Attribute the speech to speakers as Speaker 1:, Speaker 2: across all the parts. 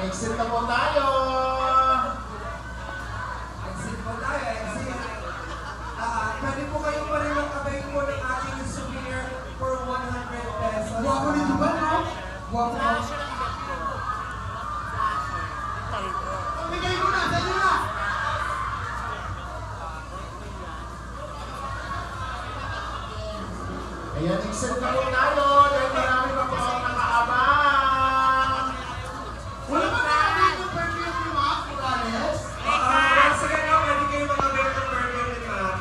Speaker 1: Exit na po tayo!
Speaker 2: Exit po tayo, exit. Pwede po kayong parelang kabay po ng ating souvenir for 100 pesos.
Speaker 3: Guwapo nito ba, no? Guwapo ka. Pamigay ko na, sa'yo na!
Speaker 1: Ayan, exit na po tayo! Dahil marami pa po ang nakaabang!
Speaker 3: Wala ba na dito perfume ni Mac Morales?
Speaker 2: Sige na, pwede kayo makabay ng burger ni Ma'am.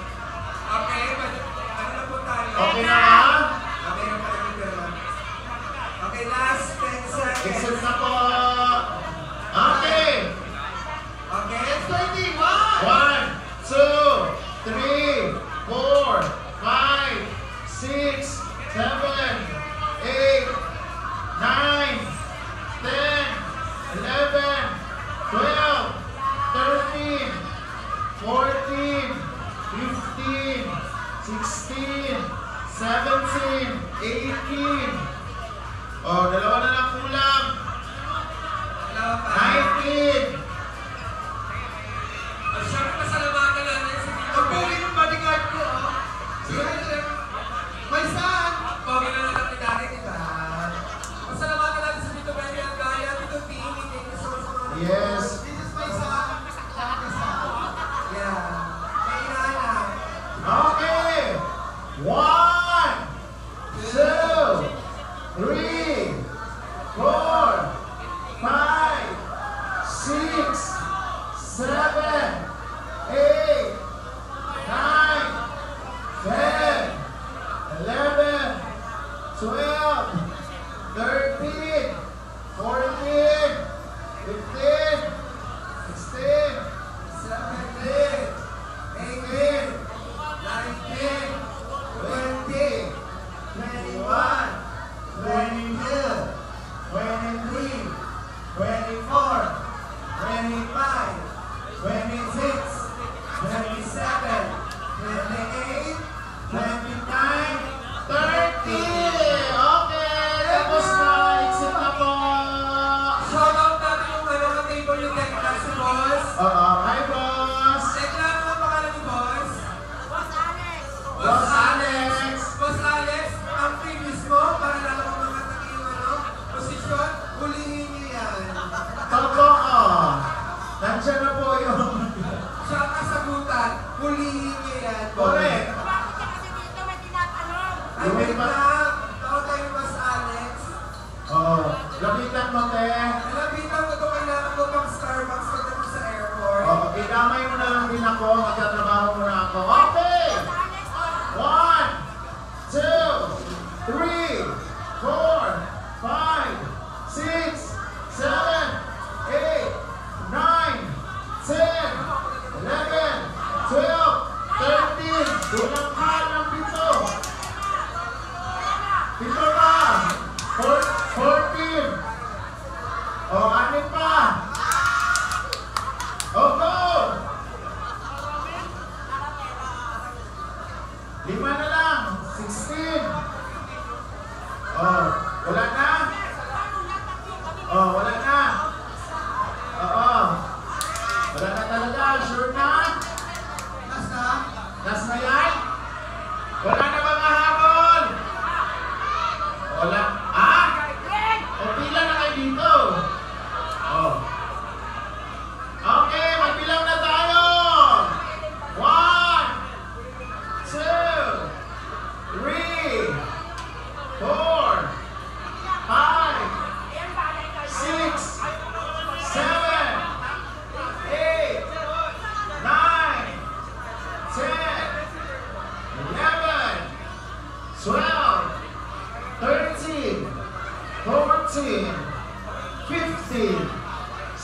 Speaker 2: Okay, ano na po tayo?
Speaker 1: Okay na ba?
Speaker 2: Okay na pala ni Ma'am. Okay, last 10 seconds.
Speaker 1: Exit na po! Okay!
Speaker 2: Okay,
Speaker 3: It's 21!
Speaker 1: 1, 2, 3, 4, 5, 6, 7, 8, 9, 10, 11, 12, 13, 14, 15, 16, 17, 18. Oh, dalawa na lang kulang.
Speaker 2: dalawa pa.
Speaker 1: 19.
Speaker 2: Siyempre, pasalamatan natin si Tito
Speaker 3: Ang
Speaker 2: Ben.
Speaker 3: pogi ng bodyguard ko, oh. May saan?
Speaker 2: Pogi na lang natin natin, diba? Pasalamatan natin si Tito Ben at Gaya, Tito Timmy, thank you so much.
Speaker 1: Yes.
Speaker 3: This is my son.
Speaker 2: Yeah. May inaanap.
Speaker 1: Okay. 1, 2, 3, 4, 5, 6, 7, 8, 9, 10, 11, 12, 13, 14, 15, 16, 17, 18, 19, 20, 21, 22, 23, 24, 25, 26, 27, 28, 29, 30! Okay! Tapos na! Exit na po!
Speaker 2: Shoutout natin yung table yung Tekla si Boss.
Speaker 1: Hi, boss!
Speaker 2: Tekla, ano ang pangalan ni Boss?
Speaker 1: Boss Alex!
Speaker 2: Boss Alex, ang previous mo, para lang ako mga taking posisyon, hulihin niyo yan.
Speaker 1: Totoo! Nandiyan na po yung...
Speaker 2: Siya ang kasagutan, hulihin niyo yan.
Speaker 1: Correct!
Speaker 2: Ay, wait na. Ako tayo, Boss Alex.
Speaker 1: Oo. Lapitan mo, te.
Speaker 2: Nalapitan ko ito, kailangan ko pang Starbucks pagdating sa airport.
Speaker 1: Oo. Idamay mo na lang din ako. Magtatrabaho muna ako. Okay! 1, 2, 3, 4, 5, 6, 7, 8, 9, 10, 11, 12, 13, 14, 15, 16, 17, 18, 19, 20, 21, 22, 23, 24, 25, 26, 27, 28, 29, 30. Doon na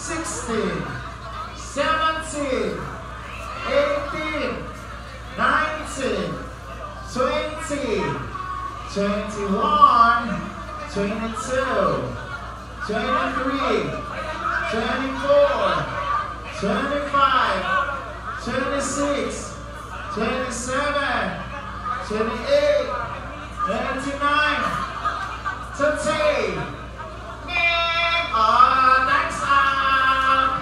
Speaker 1: 16, 17, 18, 19, 20, 21, 22, 23, 24, 25, 26, 27, 28, 29, 30. Next up.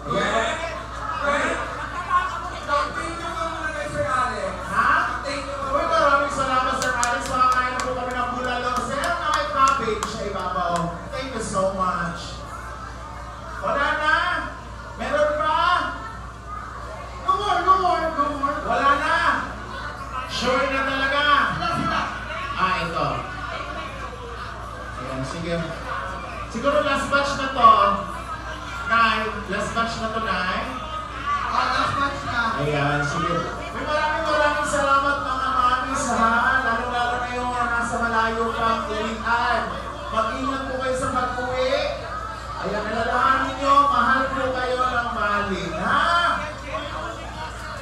Speaker 1: Yeah.
Speaker 2: Thank you po muna kay Sir Alex.
Speaker 1: Ha?
Speaker 2: Thank you po.
Speaker 1: Uy, maraming salamat, Sir Alex. Makakain na po kami ng bulalo. Sir, na may cabbage sa ibabaw. Thank you so much. Wala na? Meron pa?
Speaker 3: Go more, go more, go more.
Speaker 1: Wala na? Sure na talaga?
Speaker 3: Sila.
Speaker 1: Ito. Ayan, sige. Siguro last batch na to. Nay, last batch na to, Nay.
Speaker 3: Last match na.
Speaker 1: Ayan, sige. Maraming salamat mga mamis ha. Lalo-lalo na yung nasa malayo pang uwian. Mag-ingat po kayo sa pag-uwi. Ayan, nalalahanin nyo, mahal po kayo ng mahalin, ha?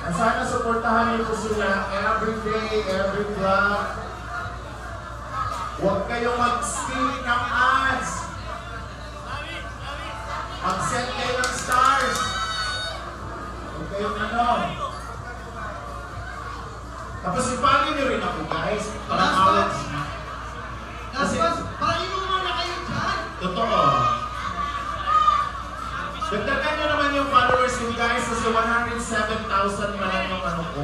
Speaker 1: At sana suportahan niyo po sila every day, every vlog. Huwag kayong mag-skip ng ads. Mag-set kayo ng stars. Huwag kayong ano. Tapos ipagin niyo rin ako, guys. Para
Speaker 3: Last
Speaker 1: mawag.
Speaker 3: match. Last match. Parang ino naman na kayo dyan.
Speaker 1: Totoo. Dagdagan nyo naman yung followers niyo, guys. Kasi 107,000 pa lang yung ano ko.